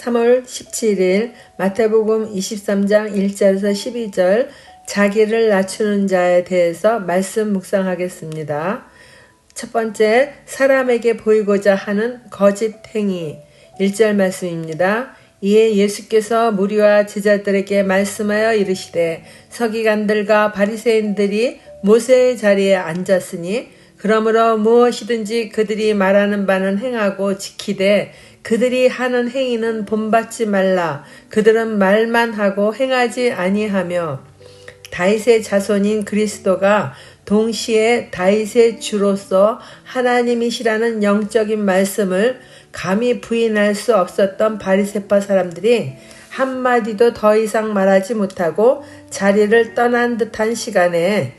3월 17일 마태복음 23장 1절에서 12절 자기를 낮추는 자에 대해서 말씀 묵상하겠습니다. 첫 번째, 사람에게 보이고자 하는 거짓 행위 1절 말씀입니다. 이에 예수께서 무리와 제자들에게 말씀하여 이르시되 서기관들과 바리새인들이 모세의 자리에 앉았으니 그러므로 무엇이든지 그들이 말하는 바는 행하고 지키되 그들이 하는 행위는 본받지 말라. 그들은 말만 하고 행하지 아니하며 다윗의 자손인 그리스도가 동시에 다윗의 주로서 하나님이시라는 영적인 말씀을 감히 부인할 수 없었던 바리새파 사람들이 한마디도 더 이상 말하지 못하고 자리를 떠난 듯한 시간에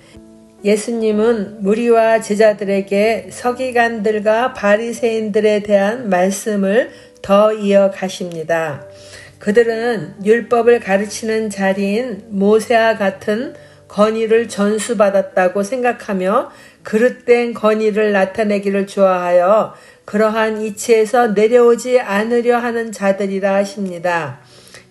예수님은 무리와 제자들에게 서기관들과 바리새인들에 대한 말씀을 더 이어가십니다. 그들은 율법을 가르치는 자리인 모세와 같은 권위를 전수받았다고 생각하며 그릇된 권위를 나타내기를 좋아하여 그러한 이치에서 내려오지 않으려 하는 자들이라 하십니다.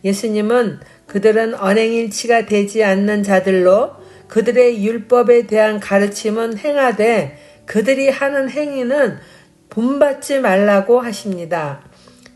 예수님은 그들은 언행일치가 되지 않는 자들로 그들의 율법에 대한 가르침은 행하되 그들이 하는 행위는 본받지 말라고 하십니다.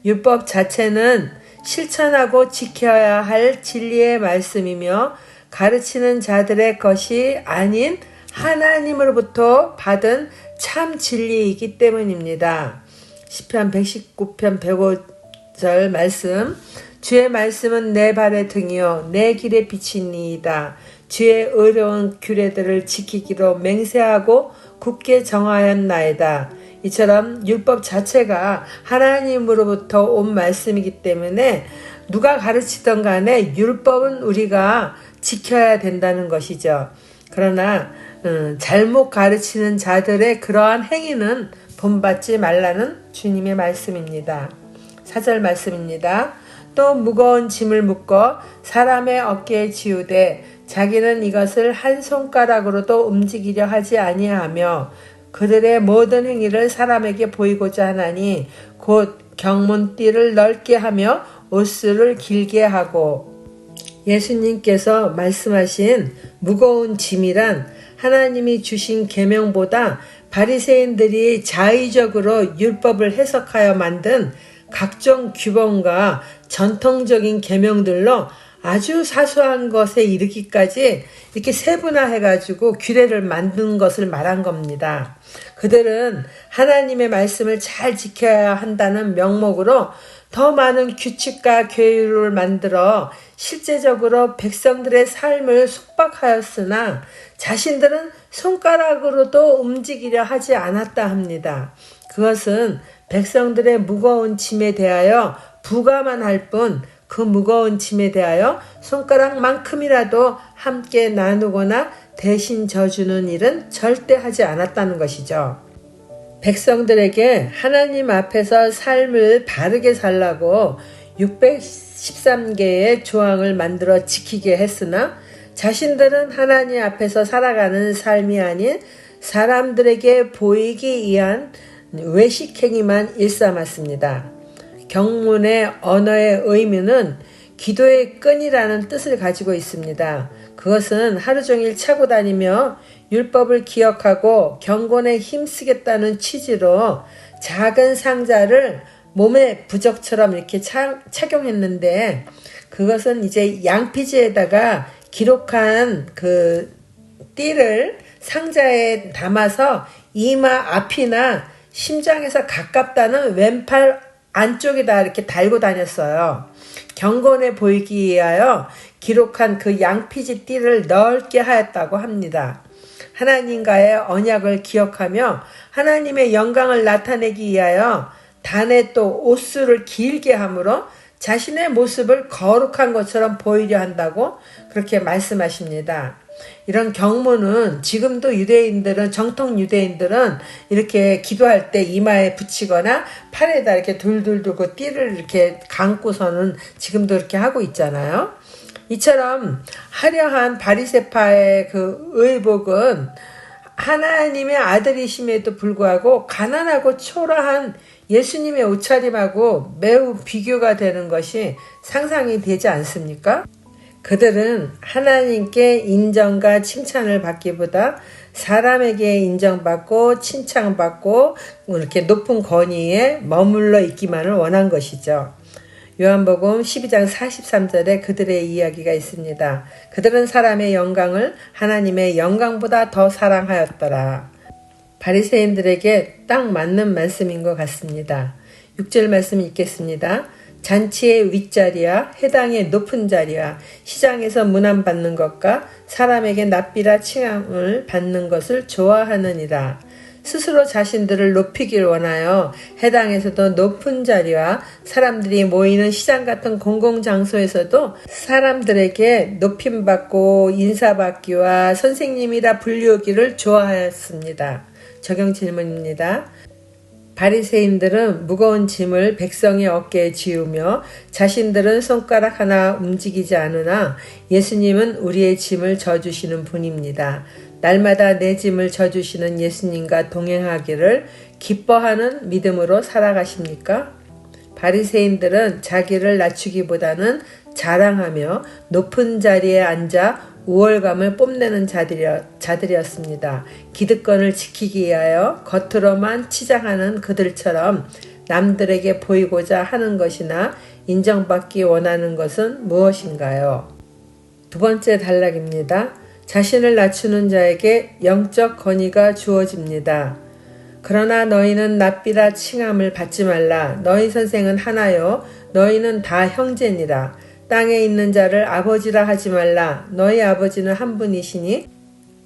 율법 자체는 실천하고 지켜야 할 진리의 말씀이며 가르치는 자들의 것이 아닌 하나님으로부터 받은 참 진리이기 때문입니다. 시편 119편 105절 말씀, 주의 말씀은 내 발의 등이요 내 길의 빛이니이다. 주의 의로운 규례들을 지키기로 맹세하고 굳게 정하였나이다. 이처럼 율법 자체가 하나님으로부터 온 말씀이기 때문에 누가 가르치던 간에 율법은 우리가 지켜야 된다는 것이죠. 그러나 잘못 가르치는 자들의 그러한 행위는 본받지 말라는 주님의 말씀입니다. 4절 말씀입니다. 또 무거운 짐을 묶어 사람의 어깨에 지우되 자기는 이것을 한 손가락으로도 움직이려 하지 아니하며 그들의 모든 행위를 사람에게 보이고자 하나니 곧 경문띠를 넓게 하며 옷수를 길게 하고. 예수님께서 말씀하신 무거운 짐이란 하나님이 주신 계명보다 바리새인들이 자의적으로 율법을 해석하여 만든 각종 규범과 전통적인 계명들로 아주 사소한 것에 이르기까지 이렇게 세분화해가지고 규례를 만든 것을 말한 겁니다. 그들은 하나님의 말씀을 잘 지켜야 한다는 명목으로 더 많은 규칙과 규율을 만들어 실제적으로 백성들의 삶을 속박하였으나 자신들은 손가락으로도 움직이려 하지 않았다 합니다. 그것은 백성들의 무거운 짐에 대하여 부과만 할 뿐 그 무거운 짐에 대하여 손가락만큼이라도 함께 나누거나 대신 져주는 일은 절대 하지 않았다는 것이죠. 백성들에게 하나님 앞에서 삶을 바르게 살라고 613개의 조항을 만들어 지키게 했으나 자신들은 하나님 앞에서 살아가는 삶이 아닌 사람들에게 보이기 위한 외식행위만 일삼았습니다. 경문의 언어의 의미는 기도의 끈이라는 뜻을 가지고 있습니다. 그것은 하루 종일 차고 다니며 율법을 기억하고 경건에 힘쓰겠다는 취지로 작은 상자를 몸에 부적처럼 이렇게 착용했는데 그것은 이제 양피지에다가 기록한 그 띠를 상자에 담아서 이마 앞이나 심장에서 가깝다는 왼팔 안쪽에다 이렇게 달고 다녔어요. 경건해 보이기 위하여 기록한 그 양피지 띠를 넓게 하였다고 합니다. 하나님과의 언약을 기억하며 하나님의 영광을 나타내기 위하여 단에 또 옷수를 길게 함으로 자신의 모습을 거룩한 것처럼 보이려 한다고 그렇게 말씀하십니다. 이런 경문은 지금도 유대인들은 정통 유대인들은 이렇게 기도할 때 이마에 붙이거나 팔에다 이렇게 둘둘 두고 띠를 이렇게 감고서는 지금도 이렇게 하고 있잖아요. 이처럼 화려한 바리새파의 그 의복은 하나님의 아들이심에도 불구하고 가난하고 초라한 예수님의 옷차림하고 매우 비교가 되는 것이 상상이 되지 않습니까? 그들은 하나님께 인정과 칭찬을 받기보다 사람에게 인정받고 칭찬받고 이렇게 높은 권위에 머물러 있기만을 원한 것이죠. 요한복음 12장 43절에 그들의 이야기가 있습니다. 그들은 사람의 영광을 하나님의 영광보다 더 사랑하였더라. 바리새인들에게 딱 맞는 말씀인 것 같습니다. 6절 말씀 읽겠습니다. 잔치의 윗자리와 회당의 높은 자리와 시장에서 문안받는 것과 사람에게 납비라 칭함을 받는 것을 좋아하느니라. 스스로 자신들을 높이길 원하여 해당에서도 높은 자리와 사람들이 모이는 시장 같은 공공장소에서도 사람들에게 높임받고 인사받기와 선생님이라 불리우기를 좋아하였습니다. 적용 질문입니다. 바리새인들은 무거운 짐을 백성의 어깨에 지우며 자신들은 손가락 하나 움직이지 않으나 예수님은 우리의 짐을 져주시는 분입니다. 날마다 내 짐을 져주시는 예수님과 동행하기를 기뻐하는 믿음으로 살아가십니까? 바리새인들은 자기를 낮추기보다는 자랑하며 높은 자리에 앉아 우월감을 뽐내는 자들이었습니다. 기득권을 지키기 위하여 겉으로만 치장하는 그들처럼 남들에게 보이고자 하는 것이나 인정받기 원하는 것은 무엇인가요? 두 번째 단락입니다. 자신을 낮추는 자에게 영적 권위가 주어집니다. 그러나 너희는 납비라 칭함을 받지 말라. 너희 선생은 하나요. 너희는 다 형제니라. 땅에 있는 자를 아버지라 하지 말라. 너희 아버지는 한 분이시니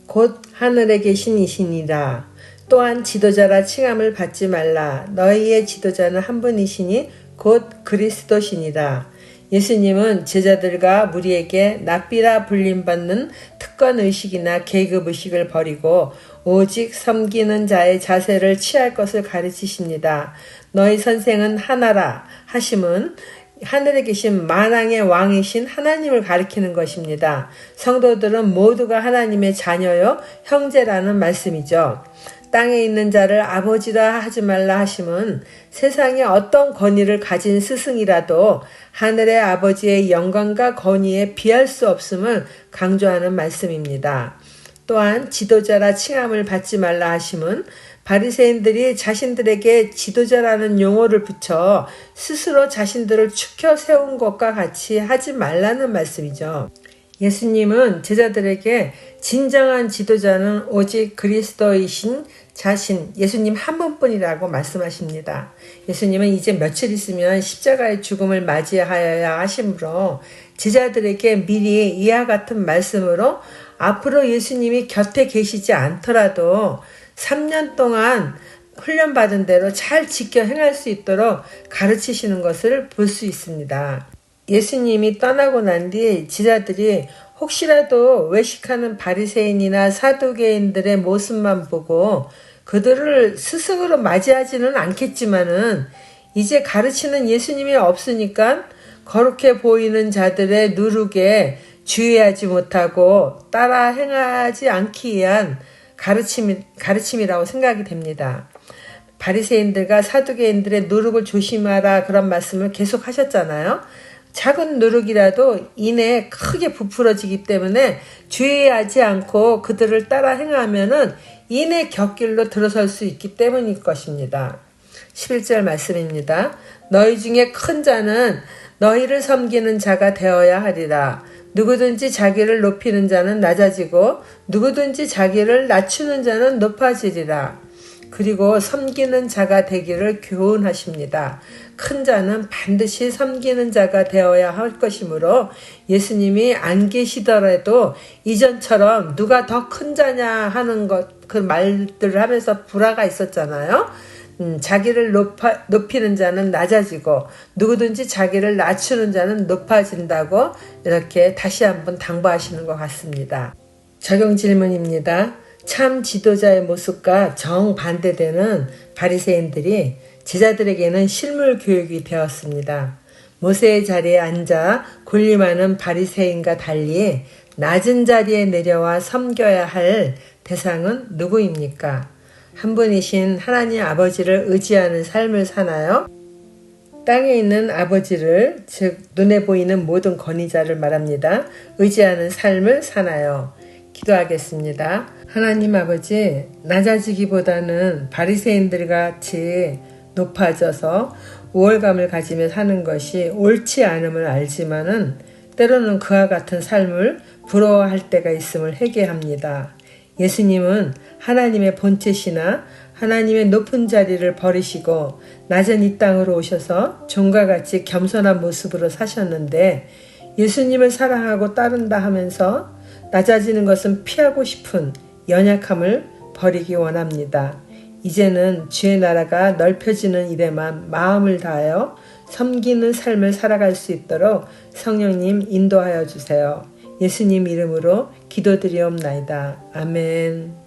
곧 하늘에 계신 이시니라. 또한 지도자라 칭함을 받지 말라. 너희의 지도자는 한 분이시니 곧 그리스도시니라. 예수님은 제자들과 무리에게 납비라 불림받는 특권의식이나 계급의식을 버리고 오직 섬기는 자의 자세를 취할 것을 가르치십니다. 너희 선생은 하나라 하심은 하늘에 계신 만왕의 왕이신 하나님을 가리키는 것입니다. 성도들은 모두가 하나님의 자녀요 형제라는 말씀이죠. 땅에 있는 자를 아버지라 하지 말라 하심은 세상에 어떤 권위를 가진 스승이라도 하늘의 아버지의 영광과 권위에 비할 수 없음을 강조하는 말씀입니다. 또한 지도자라 칭함을 받지 말라 하심은 바리새인들이 자신들에게 지도자라는 용어를 붙여 스스로 자신들을 축혀 세운 것과 같이 하지 말라는 말씀이죠. 예수님은 제자들에게 진정한 지도자는 오직 그리스도이신 자신, 예수님 한 분뿐이라고 말씀하십니다. 예수님은 이제 며칠 있으면 십자가의 죽음을 맞이하여야 하심으로 제자들에게 미리 이와 같은 말씀으로 앞으로 예수님이 곁에 계시지 않더라도 3년 동안 훈련받은 대로 잘 지켜 행할 수 있도록 가르치시는 것을 볼 수 있습니다. 예수님이 떠나고 난 뒤 제자들이 혹시라도 외식하는 바리새인이나 사두개인들의 모습만 보고 그들을 스승으로 맞이하지는 않겠지만은 이제 가르치는 예수님이 없으니까 거룩해 보이는 자들의 누룩에 주의하지 못하고 따라 행하지 않기 위한 가르침이라고 생각이 됩니다. 바리새인들과 사두개인들의 누룩을 조심하라 그런 말씀을 계속 하셨잖아요. 작은 누룩이라도 이내 크게 부풀어지기 때문에 주의하지 않고 그들을 따라 행하면은 이내 곁길로 들어설 수 있기 때문일 것입니다. 11절 말씀입니다. 너희 중에 큰 자는 너희를 섬기는 자가 되어야 하리라. 누구든지 자기를 높이는 자는 낮아지고 누구든지 자기를 낮추는 자는 높아지리라. 그리고 섬기는 자가 되기를 교훈하십니다. 큰 자는 반드시 섬기는 자가 되어야 할 것이므로 예수님이 안 계시더라도 이전처럼 누가 더 큰 자냐 하는 그 말들을 하면서 불화가 있었잖아요. 자기를 높이는 자는 낮아지고 누구든지 자기를 낮추는 자는 높아진다고 이렇게 다시 한번 당부하시는 것 같습니다. 적용 질문입니다. 참 지도자의 모습과 정반대되는 바리새인들이 제자들에게는 실물 교육이 되었습니다. 모세의 자리에 앉아 군림하는 바리새인과 달리 낮은 자리에 내려와 섬겨야 할 대상은 누구입니까? 한 분이신 하나님 아버지를 의지하는 삶을 사나요? 땅에 있는 아버지를, 즉 눈에 보이는 모든 권위자를 말합니다. 의지하는 삶을 사나요? 기도하겠습니다. 하나님 아버지, 낮아지기보다는 바리새인들 같이 높아져서 우월감을 가지며 사는 것이 옳지 않음을 알지만은 때로는 그와 같은 삶을 부러워할 때가 있음을 회개합니다. 예수님은 하나님의 본체시나 하나님의 높은 자리를 버리시고 낮은 이 땅으로 오셔서 종과 같이 겸손한 모습으로 사셨는데 예수님을 사랑하고 따른다 하면서 낮아지는 것은 피하고 싶은 연약함을 버리기 원합니다. 이제는 주의 나라가 넓혀지는 일에만 마음을 다하여 섬기는 삶을 살아갈 수 있도록 성령님 인도하여 주세요. 예수님 이름으로 기도드리옵나이다. 아멘.